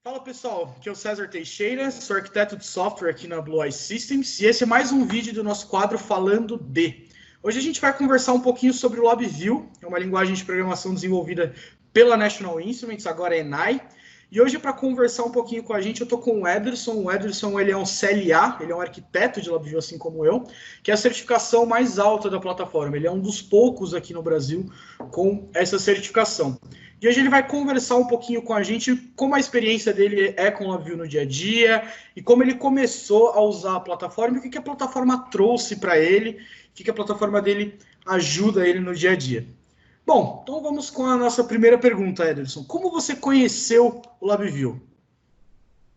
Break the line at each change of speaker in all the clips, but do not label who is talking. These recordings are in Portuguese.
Fala pessoal, aqui é o César Teixeira, sou arquiteto de software aqui na Blue Eye Systems e esse é mais um vídeo do nosso quadro Falando de. Hoje a gente vai conversar um pouquinho sobre o LabVIEW, é uma linguagem de programação desenvolvida pela National Instruments, agora é ENAI. E hoje para conversar um pouquinho com a gente eu estou com o Ederson. O Ederson ele é um CLA, ele é um arquiteto de LabVIEW assim como eu, que é a certificação mais alta da plataforma. Ele é um dos poucos aqui no Brasil com essa certificação. E hoje ele vai conversar um pouquinho com a gente como a experiência dele é com o LabVIEW no dia a dia e como ele começou a usar a plataforma e o que a plataforma trouxe para ele, o que a plataforma dele ajuda ele no dia a dia. Bom, então vamos com a nossa primeira pergunta, Ederson. Como você conheceu o LabVIEW?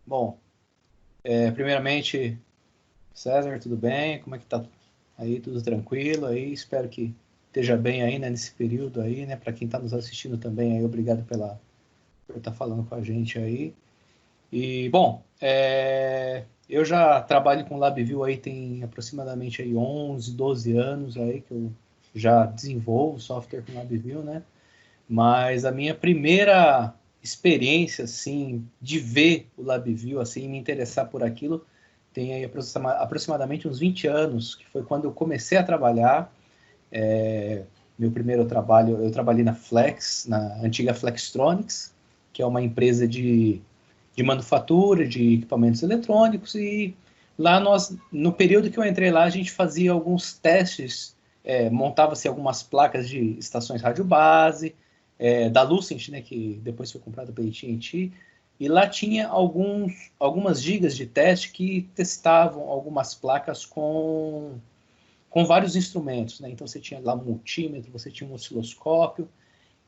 Bom, primeiramente, César, tudo bem? Como é que tá aí? Tudo tranquilo aí? Espero que esteja bem aí, né, nesse período aí, né? Para quem está nos assistindo também aí, obrigado por estar falando com a gente aí. E, bom, eu já trabalho com LabVIEW aí tem aproximadamente aí 11, 12 anos aí que eu já desenvolvo software com LabVIEW, né? Mas a minha primeira experiência, assim, de ver o LabVIEW, assim, me interessar por aquilo, tem aí aproximadamente uns 20 anos, que foi quando eu comecei a trabalhar. Meu primeiro trabalho, eu trabalhei na Flex, na antiga Flextronics, que é uma empresa de manufatura de equipamentos eletrônicos, e lá no período que eu entrei lá, a gente fazia alguns testes, montava-se algumas placas de estações rádio base, da Lucent, né, que depois foi comprada pela AT&T, e lá tinha algumas gigas de teste que testavam algumas placas com vários instrumentos, né? Então você tinha lá um multímetro, você tinha um osciloscópio,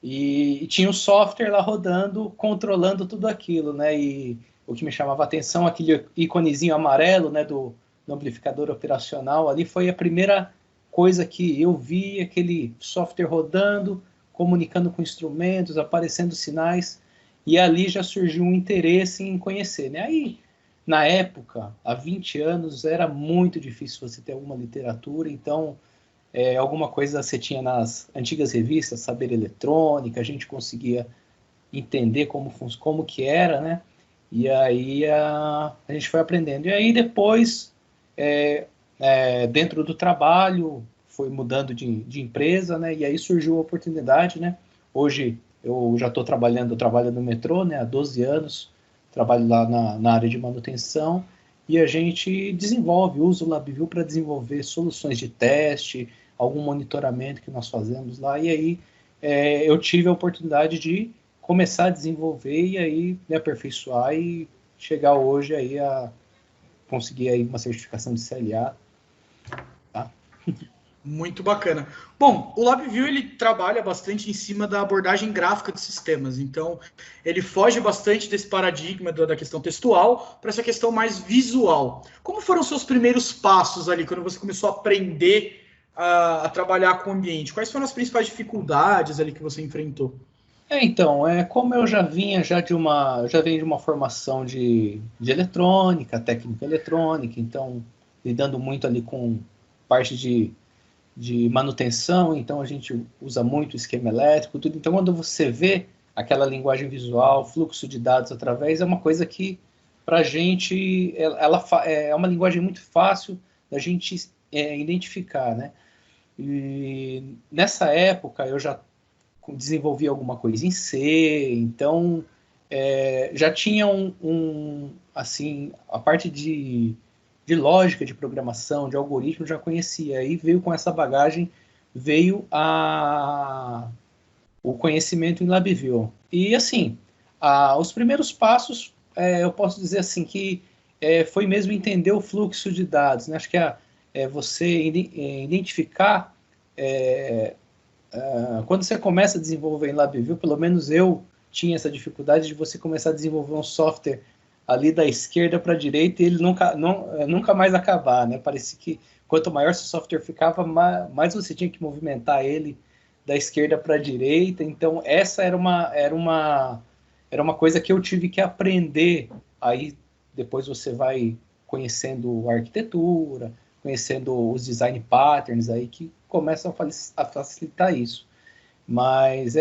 e tinha um software lá rodando, controlando tudo aquilo, né? E o que me chamava a atenção, aquele iconezinho amarelo, né, do amplificador operacional, ali foi a primeira coisa que eu vi, aquele software rodando, comunicando com instrumentos, aparecendo sinais, e ali já surgiu um interesse em conhecer, né? Aí, na época, há 20 anos, era muito difícil você ter alguma literatura, então alguma coisa você tinha nas antigas revistas, Saber Eletrônica, a gente conseguia entender como que era, né? E aí a gente foi aprendendo. E aí depois, dentro do trabalho, foi mudando de empresa, né? E aí surgiu a oportunidade, né? Hoje eu já estou trabalhando, eu trabalho no metrô, né? Há 12 anos, trabalho lá na área de manutenção, e a gente usa o LabVIEW para desenvolver soluções de teste, algum monitoramento que nós fazemos lá, e aí eu tive a oportunidade de começar a desenvolver e aí me aperfeiçoar e chegar hoje aí a conseguir aí uma certificação de CLA. Tá?
Muito bacana. Bom, o LabVIEW ele trabalha bastante em cima da abordagem gráfica de sistemas, então ele foge bastante desse paradigma da questão textual para essa questão mais visual. Como foram os seus primeiros passos ali, quando você começou a aprender a trabalhar com o ambiente? Quais foram as principais dificuldades ali que você enfrentou?
Então, como eu já venho de uma formação de eletrônica, técnica eletrônica, então lidando muito ali com parte de manutenção, então a gente usa muito esquema elétrico, tudo. Então, quando você vê aquela linguagem visual, fluxo de dados através, é uma coisa que, para a gente, ela é uma linguagem muito fácil da gente identificar, né? E nessa época, eu já desenvolvi alguma coisa em C, então já tinha assim, a parte de lógica de programação, de algoritmo, já conhecia. Aí veio com essa bagagem, veio o conhecimento em LabVIEW. E assim, os primeiros passos, eu posso dizer assim que foi mesmo entender o fluxo de dados, né? Acho que você identificar quando você começa a desenvolver em LabVIEW, pelo menos eu tinha essa dificuldade de você começar a desenvolver um software ali da esquerda para a direita e ele nunca mais acabar, né? Parecia que quanto maior seu software ficava, mais você tinha que movimentar ele da esquerda para a direita. Então essa era uma coisa que eu tive que aprender. Aí depois você vai conhecendo a arquitetura, conhecendo os design patterns aí que começam a facilitar isso. Mas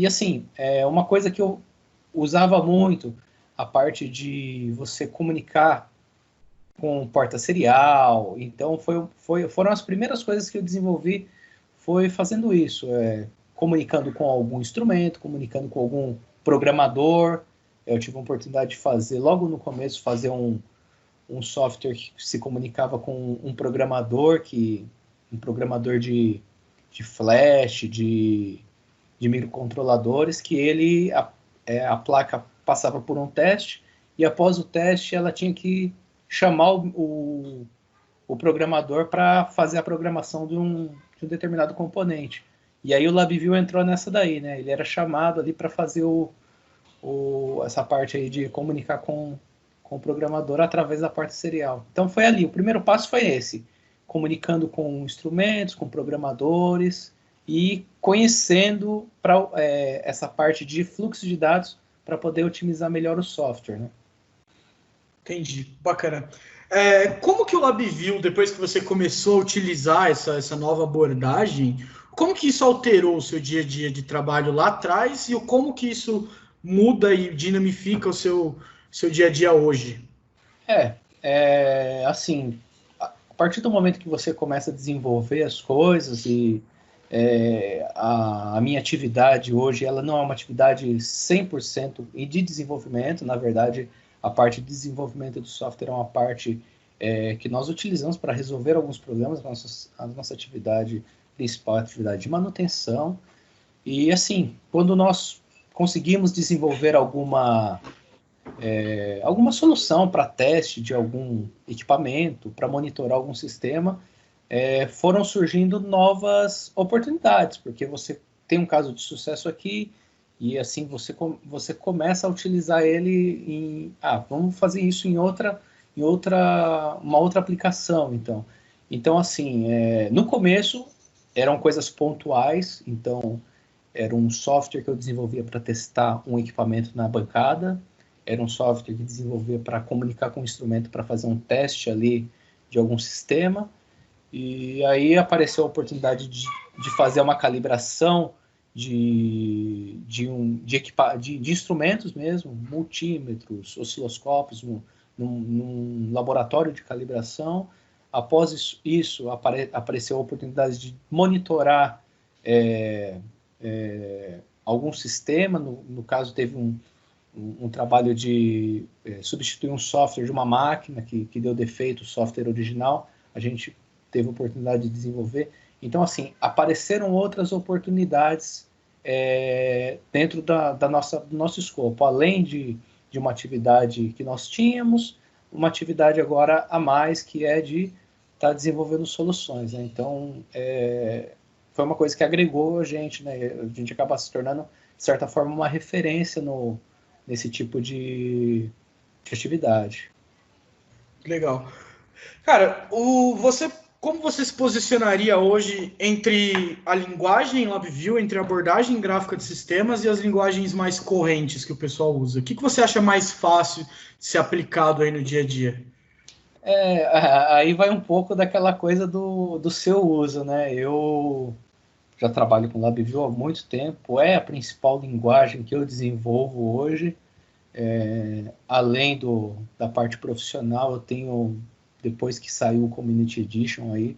assim, uma coisa que eu usava muito, a parte de você comunicar com porta serial. Então foram as primeiras coisas que eu desenvolvi, foi fazendo isso, comunicando com algum instrumento, comunicando com algum programador. Eu tive a oportunidade de fazer, logo no começo, fazer um software que se comunicava com um programador de flash, de microcontroladores, que a placa passava por um teste, e após o teste ela tinha que chamar o programador para fazer a programação de um determinado componente. E aí o LabVIEW entrou nessa daí, né? Ele era chamado ali para fazer essa parte aí de comunicar com o programador através da parte serial. Então foi ali, o primeiro passo foi esse, comunicando com instrumentos, com programadores e conhecendo essa parte de fluxo de dados para poder otimizar melhor o software, né?
Entendi, bacana. Como que o LabVIEW, depois que você começou a utilizar essa nova abordagem, como que isso alterou o seu dia a dia de trabalho lá atrás e como que isso muda e dinamifica o seu dia a dia hoje?
Assim, a partir do momento que você começa a desenvolver as coisas e a minha atividade hoje, ela não é uma atividade 100% de desenvolvimento, na verdade, a parte de desenvolvimento do software é uma parte que nós utilizamos para resolver alguns problemas, a nossa atividade principal é a atividade de manutenção, e assim, quando nós conseguimos desenvolver alguma solução para teste de algum equipamento, para monitorar algum sistema, foram surgindo novas oportunidades, porque você tem um caso de sucesso aqui e assim você começa a utilizar ele vamos fazer isso em uma outra aplicação, então assim, no começo eram coisas pontuais, então era um software que eu desenvolvia para testar um equipamento na bancada, era um software que desenvolvia para comunicar com o instrumento para fazer um teste ali de algum sistema, e aí apareceu a oportunidade de fazer uma calibração de instrumentos mesmo, multímetros, osciloscópios, num laboratório de calibração. Após isso apareceu a oportunidade de monitorar algum sistema, no caso teve um trabalho de substituir um software de uma máquina que deu defeito, o software original, a gente teve a oportunidade de desenvolver. Então, assim, apareceram outras oportunidades dentro do nosso escopo, além de uma atividade que nós tínhamos, uma atividade agora a mais, que é de estar desenvolvendo soluções, né? Então, foi uma coisa que agregou a gente, né? A gente acaba se tornando, de certa forma, uma referência nesse tipo de atividade.
Legal. Cara, como você se posicionaria hoje entre a linguagem LabVIEW, entre a abordagem gráfica de sistemas e as linguagens mais correntes que o pessoal usa? O que você acha mais fácil de ser aplicado aí no dia a dia?
Aí vai um pouco daquela coisa do seu uso, né? Eu já trabalho com LabVIEW há muito tempo, é a principal linguagem que eu desenvolvo hoje. Além da parte profissional, eu tenho, depois que saiu o Community Edition aí,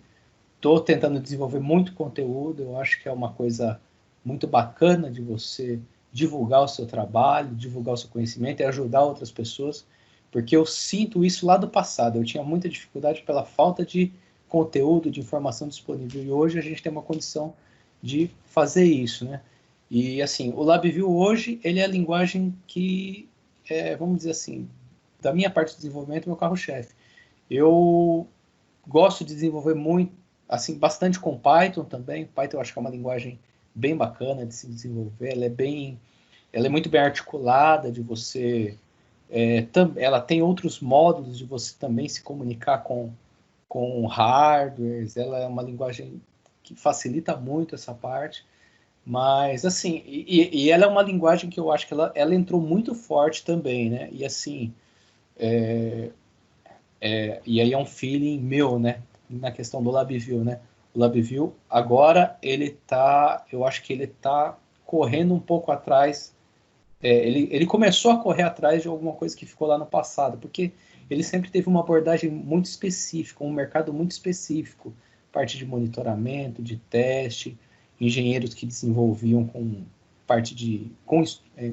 estou tentando desenvolver muito conteúdo. Eu acho que é uma coisa muito bacana de você divulgar o seu trabalho, divulgar o seu conhecimento e ajudar outras pessoas, porque eu sinto isso lá do passado. Eu tinha muita dificuldade pela falta de conteúdo, de informação disponível, e hoje a gente tem uma condição de fazer isso, né? E assim, o LabVIEW hoje, ele é a linguagem que, vamos dizer assim, da minha parte de desenvolvimento, meu carro-chefe. Eu gosto de desenvolver muito, assim, bastante com Python também. Python eu acho que é uma linguagem bem bacana de se desenvolver. Ela é muito bem articulada, de você... ela tem outros módulos de você também se comunicar com hardwares. Ela é uma linguagem que facilita muito essa parte. Mas, assim, e ela é uma linguagem que eu acho que ela entrou muito forte também, né? E, assim, E aí é um feeling meu, né? Na questão do LabVIEW, né? O LabVIEW, agora, eu acho que ele está correndo um pouco atrás. Ele começou a correr atrás de alguma coisa que ficou lá no passado, porque ele sempre teve uma abordagem muito específica, um mercado muito específico, parte de monitoramento, de teste, engenheiros que desenvolviam com parte de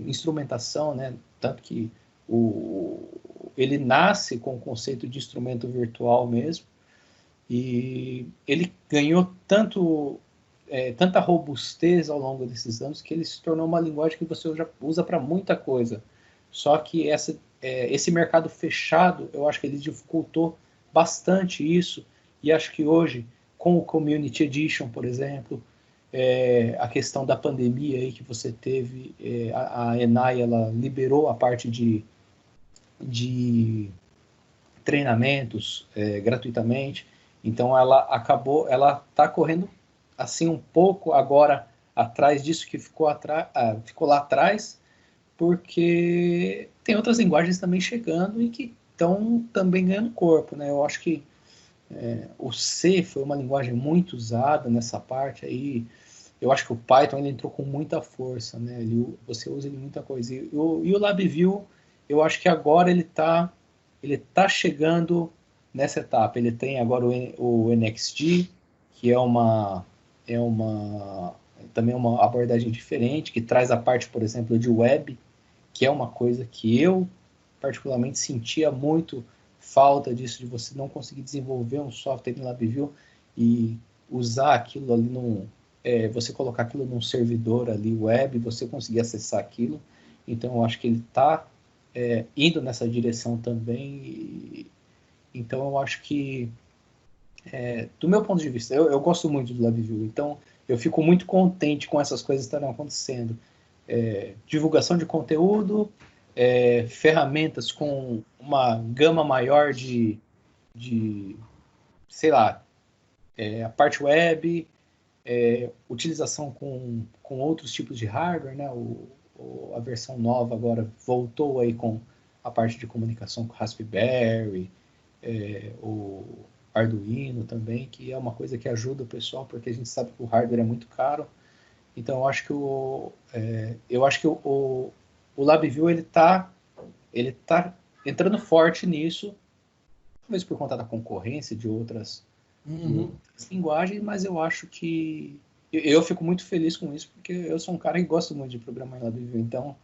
instrumentação, né? Tanto que ele nasce com o conceito de instrumento virtual mesmo, e ele ganhou tanta robustez ao longo desses anos que ele se tornou uma linguagem que você já usa para muita coisa. Só que esse mercado fechado, eu acho que ele dificultou bastante isso, e acho que hoje, com o Community Edition, por exemplo, a questão da pandemia aí que você teve, a ENAI, ela liberou a parte de treinamentos gratuitamente, então ela está correndo assim um pouco agora atrás disso que ficou lá atrás, porque tem outras linguagens também chegando e que estão também ganhando corpo, né? Eu acho que o C foi uma linguagem muito usada nessa parte aí. Eu acho que o Python ele entrou com muita força, né? Você usa ele em muita coisa. E o LabVIEW, eu acho que agora ele tá chegando nessa etapa. Ele tem agora o NXT, que também é uma abordagem diferente, que traz a parte, por exemplo, de web, que é uma coisa que eu particularmente sentia muito falta disso, de você não conseguir desenvolver um software em LabVIEW e usar aquilo ali você colocar aquilo num servidor ali web, você conseguir acessar aquilo. Então eu acho que ele está indo nessa direção também. Então eu acho que, do meu ponto de vista, eu gosto muito do LabVIEW, então eu fico muito contente com essas coisas que estão acontecendo. Divulgação de conteúdo, ferramentas com uma gama maior de sei lá, a parte web, utilização com outros tipos de hardware, né? A versão nova agora voltou aí com a parte de comunicação com Raspberry, o Arduino também, que é uma coisa que ajuda o pessoal, porque a gente sabe que o hardware é muito caro. Então eu acho que o LabVIEW ele tá entrando forte nisso, talvez por conta da concorrência de outras linguagens, mas eu acho que eu fico muito feliz com isso, porque eu sou um cara que gosta muito de programar em LabVIEW, então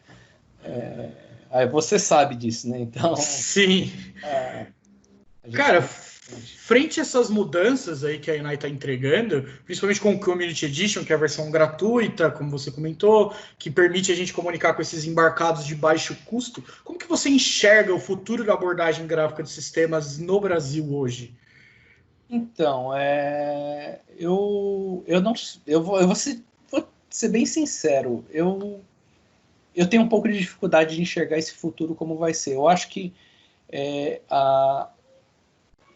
você sabe disso, né? Então,
sim. Cara, frente a essas mudanças aí que a Enai está entregando, principalmente com o Community Edition, que é a versão gratuita, como você comentou, que permite a gente comunicar com esses embarcados de baixo custo, como que você enxerga o futuro da abordagem gráfica de sistemas no Brasil hoje?
Então, vou ser bem sincero, eu tenho um pouco de dificuldade de enxergar esse futuro como vai ser. Eu acho que a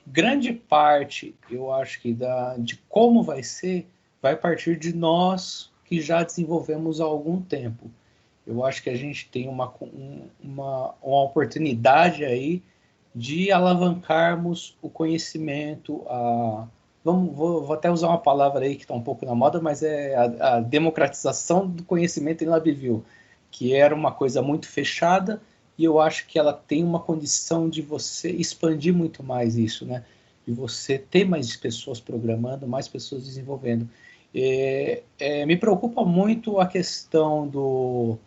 grande parte, eu acho que de como vai ser, vai partir de nós que já desenvolvemos há algum tempo. Eu acho que a gente tem uma oportunidade aí de alavancarmos o conhecimento, vou até usar uma palavra aí que está um pouco na moda, mas é a democratização do conhecimento em LabVIEW, que era uma coisa muito fechada, e eu acho que ela tem uma condição de você expandir muito mais isso, né? De você ter mais pessoas programando, mais pessoas desenvolvendo. Me preocupa muito a questão do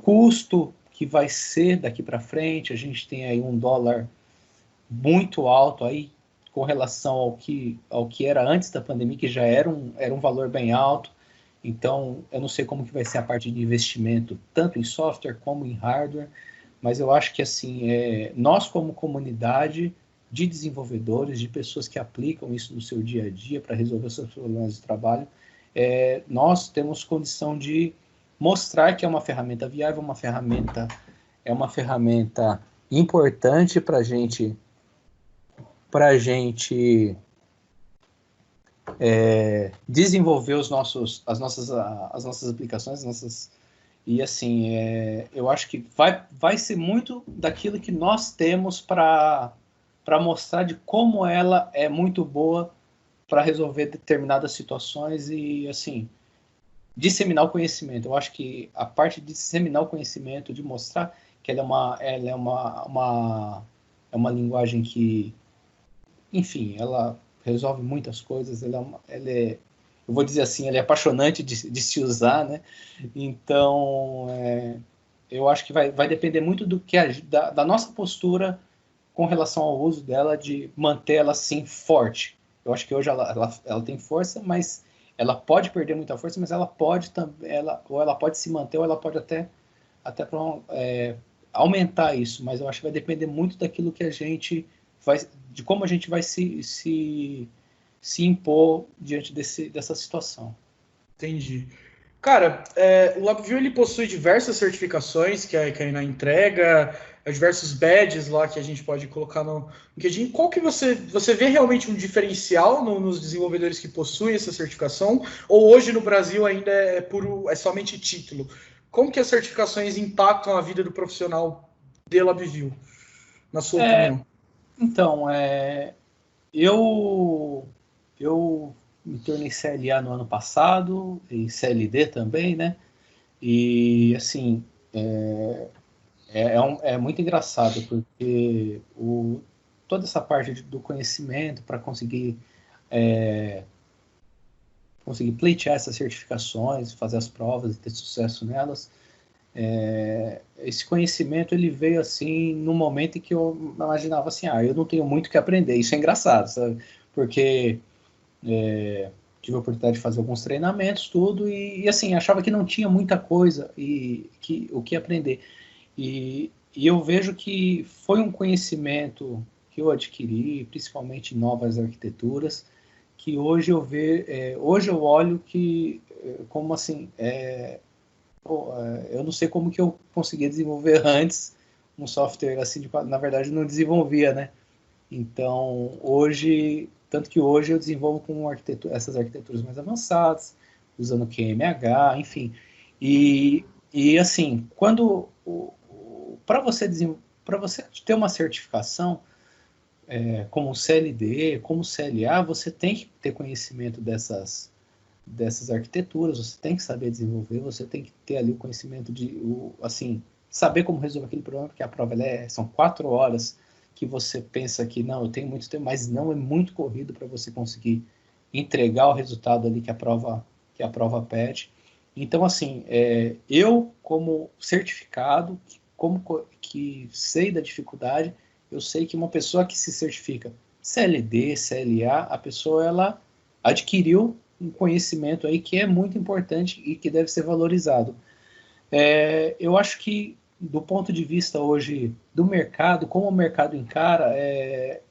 custo que vai ser daqui para frente. A gente tem aí um dólar muito alto aí com relação ao que era antes da pandemia, que já era um valor bem alto. Então, eu não sei como que vai ser a parte de investimento, tanto em software como em hardware, mas eu acho que assim, nós como comunidade de desenvolvedores, de pessoas que aplicam isso no seu dia a dia para resolver seus problemas de trabalho, nós temos condição de mostrar que é uma ferramenta viável, é uma ferramenta importante para a gente desenvolver as nossas aplicações, E assim, eu acho que vai ser muito daquilo que nós temos para mostrar de como ela é muito boa para resolver determinadas situações e, assim, disseminar o conhecimento. Eu acho que a parte de disseminar o conhecimento, de mostrar que é uma linguagem que, enfim, ela resolve muitas coisas, eu vou dizer assim, ela é apaixonante de se usar, né? Então, eu acho que vai depender muito da nossa postura com relação ao uso dela, de manter ela assim forte. Eu acho que hoje ela tem força, mas ela pode perder muita força, mas ela pode também, ou ela pode se manter, ou ela pode até aumentar isso. Mas eu acho que vai depender muito daquilo que a gente vai, de como a gente vai se impor diante dessa situação.
Entendi. Cara, o LabVIEW ele possui diversas certificações que a Ina entrega, diversos badges lá que a gente pode colocar no LinkedIn. Qual que você vê realmente um diferencial nos desenvolvedores que possuem essa certificação? Ou hoje no Brasil ainda é somente título? Como que as certificações impactam a vida do profissional de LabVIEW, na sua opinião?
Então, eu me tornei CLA no ano passado, e CLD também, né? E, assim, é muito engraçado, porque toda essa parte do conhecimento para conseguir pleitear essas certificações, fazer as provas e ter sucesso nelas, esse conhecimento ele veio assim no momento em que eu imaginava assim, eu não tenho muito o que aprender. Isso é engraçado, sabe? Porque tive a oportunidade de fazer alguns treinamentos, tudo, e assim, achava que não tinha muita coisa o que aprender. E eu vejo que foi um conhecimento que eu adquiri, principalmente em novas arquiteturas, que hoje eu olho como assim, eu não sei como que eu conseguia desenvolver antes um software assim, na verdade não desenvolvia, né? Então, tanto que hoje eu desenvolvo com essas arquiteturas mais avançadas, usando QMH, enfim. E assim, para você ter uma certificação, como CLD, como CLA, você tem que ter conhecimento dessas arquiteturas, você tem que saber desenvolver, você tem que ter ali o conhecimento assim, saber como resolver aquele problema, porque a prova são 4 horas que você pensa que não, eu tenho muito tempo, mas não, é muito corrido para você conseguir entregar o resultado ali que a prova pede. Então, assim, eu como certificado, que sei da dificuldade, eu sei que uma pessoa que se certifica CLD, CLA, a pessoa ela adquiriu um conhecimento aí que é muito importante e que deve ser valorizado. Eu acho que, do ponto de vista hoje do mercado, como o mercado encara,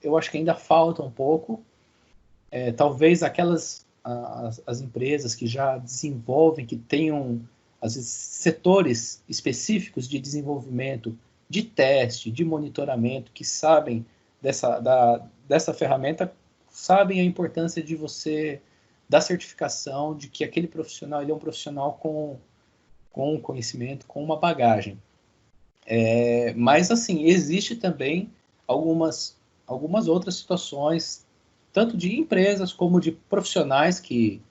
eu acho que ainda falta um pouco. Talvez as empresas que já desenvolvem, que tenham, às vezes, setores específicos de desenvolvimento, de teste, de monitoramento, que sabem dessa ferramenta, sabem a importância de você da certificação, de que aquele profissional ele é um profissional com conhecimento, com uma bagagem. Mas, assim, existe também algumas outras situações, tanto de empresas como de profissionais que,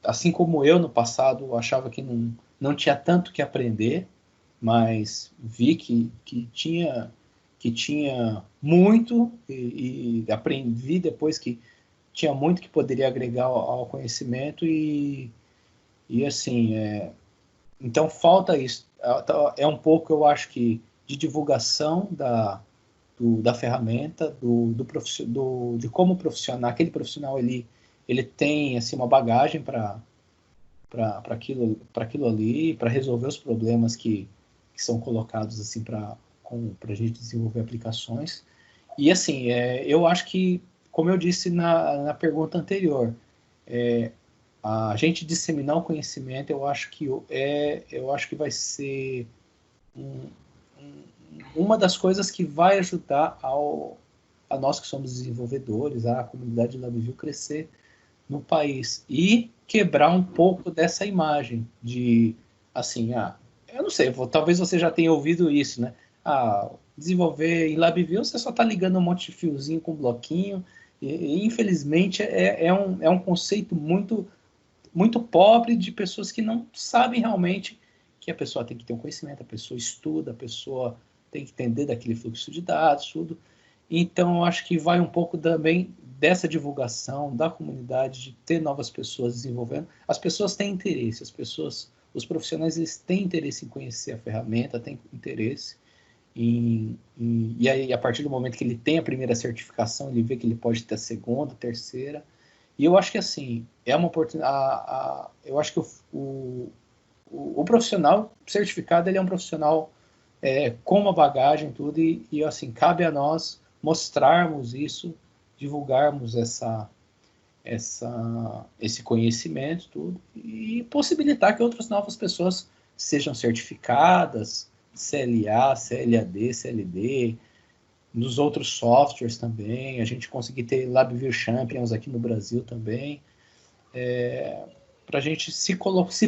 assim como eu no passado, achava que não tinha tanto que aprender, mas vi que tinha muito e aprendi depois que tinha muito que poderia agregar ao conhecimento e assim, então falta isso. Um pouco, eu acho que, de divulgação da ferramenta, de como aquele profissional ele tem assim, uma bagagem para aquilo ali, para resolver os problemas que são colocados assim para a gente desenvolver aplicações. E assim, eu acho que, como eu disse na pergunta anterior, a gente disseminar o conhecimento, eu acho que vai ser uma das coisas que vai ajudar a nós que somos desenvolvedores, a comunidade de LabVIEW crescer no país e quebrar um pouco dessa imagem de assim, eu não sei, talvez você já tenha ouvido isso, né? Desenvolver em LabVIEW, você só está ligando um monte de fiozinho com bloquinho, e infelizmente é um conceito muito, muito pobre de pessoas que não sabem realmente que a pessoa tem que ter um conhecimento, a pessoa estuda, a pessoa tem que entender daquele fluxo de dados, tudo. Então, eu acho que vai um pouco também dessa divulgação da comunidade, de ter novas pessoas desenvolvendo. As pessoas têm interesse, os profissionais, eles têm interesse em conhecer a ferramenta, têm interesse. E aí, a partir do momento que ele tem a primeira certificação, ele vê que ele pode ter a segunda, a terceira. E eu acho que, assim, é uma oportunidade. Eu acho que o profissional certificado, ele é um profissional com uma bagagem, tudo, e assim, cabe a nós mostrarmos isso, divulgarmos esse conhecimento, tudo, e possibilitar que outras novas pessoas sejam certificadas, CLA, CLAD, CLD, nos outros softwares também, a gente conseguir ter LabVIEW Champions aqui no Brasil também, para a gente se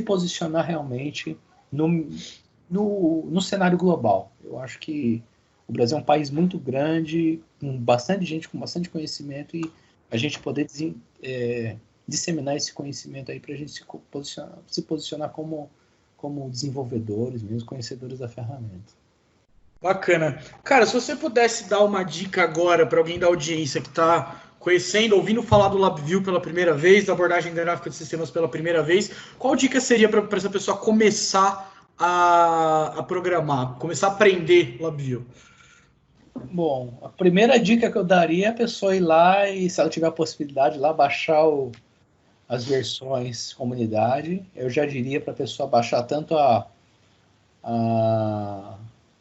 posicionar realmente no cenário global. Eu acho que o Brasil é um país muito grande, com bastante gente, com bastante conhecimento, e a gente poder disseminar esse conhecimento aí para a gente se posicionar como desenvolvedores, mesmo conhecedores da ferramenta.
Bacana. Cara, se você pudesse dar uma dica agora para alguém da audiência que está conhecendo, ouvindo falar do LabVIEW pela primeira vez, da abordagem gráfica de sistemas pela primeira vez, qual dica seria para essa pessoa começar a programar, começar a aprender LabVIEW?
Bom, a primeira dica que eu daria é a pessoa ir lá e, se ela tiver a possibilidade, lá baixar as versões comunidade. Eu já diria para a pessoa baixar tanto o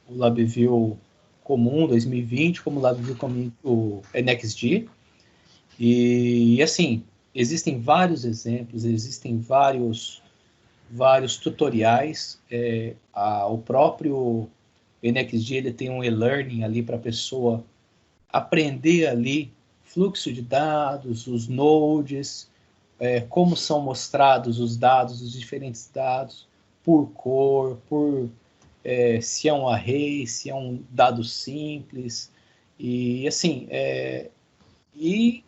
LabVIEW comum 2020 como o LabVIEW o NXD. E assim, existem vários exemplos, existem vários tutoriais. O próprio NXD, ele tem um e-learning ali para a pessoa aprender ali fluxo de dados, os nodes, como são mostrados os dados, os diferentes dados, por cor, se é um array, se é um dado simples, e assim, ir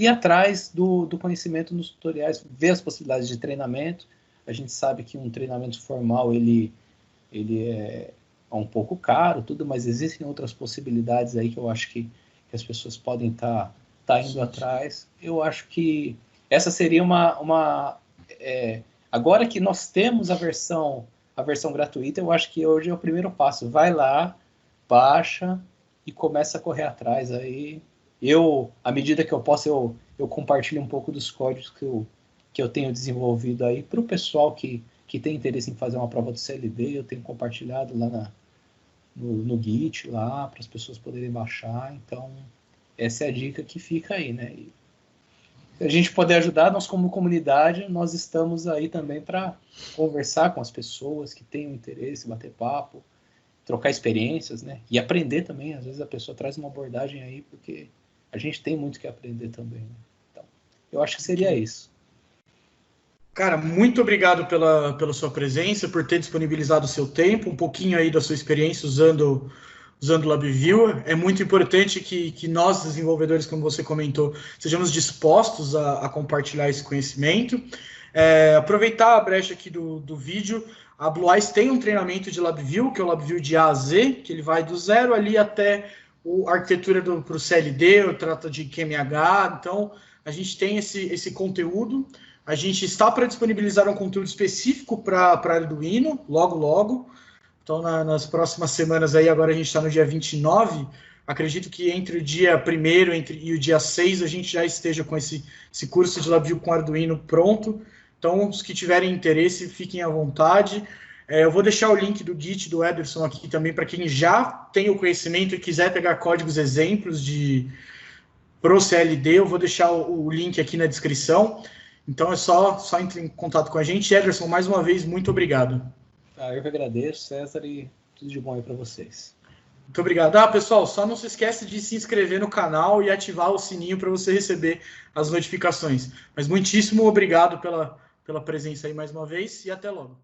atrás do conhecimento nos tutoriais, ver as possibilidades de treinamento. A gente sabe que um treinamento formal, ele é um pouco caro, tudo, mas existem outras possibilidades aí que eu acho que as pessoas podem estar indo atrás. Eu acho que essa seria agora que nós temos a versão gratuita, eu acho que hoje é o primeiro passo. Vai lá, baixa e começa a correr atrás. Aí à medida que eu posso, eu compartilho um pouco dos códigos que eu tenho desenvolvido aí para o pessoal que tem interesse em fazer uma prova do CLD. Eu tenho compartilhado lá no Git, lá, para as pessoas poderem baixar. Então, essa é a dica que fica aí, né? E se a gente puder ajudar, nós como comunidade, nós estamos aí também para conversar com as pessoas que tenham interesse, bater papo, trocar experiências, né? E aprender também. Às vezes a pessoa traz uma abordagem aí, porque a gente tem muito que aprender também, né? Então, eu acho que seria isso.
Cara, muito obrigado pela sua presença, por ter disponibilizado o seu tempo, um pouquinho aí da sua experiência usando o LabVIEW. É muito importante que nós, desenvolvedores, como você comentou, sejamos dispostos a compartilhar esse conhecimento. Aproveitar a brecha aqui do vídeo, a Blue Eyes tem um treinamento de LabVIEW, que é o LabVIEW de A a Z, que ele vai do zero ali até a arquitetura para o CLD, trata de QMH. Então, a gente tem esse conteúdo. A gente está para disponibilizar um conteúdo específico para Arduino, logo. Então, nas próximas semanas aí, agora a gente está no dia 29, acredito que entre o dia 1º e o dia 6 a gente já esteja com esse curso de LabVIEW com Arduino pronto. Então, os que tiverem interesse, fiquem à vontade. Eu vou deixar o link do Git do Ederson aqui também para quem já tem o conhecimento e quiser pegar códigos exemplos pro CLD. Eu vou deixar o link aqui na descrição. Então é só entrar em contato com a gente. Ederson, mais uma vez, muito obrigado.
Eu que agradeço, César, e tudo de bom aí para vocês.
Muito obrigado. Pessoal, só não se esquece de se inscrever no canal e ativar o sininho para você receber as notificações. Mas muitíssimo obrigado pela presença aí mais uma vez e até logo.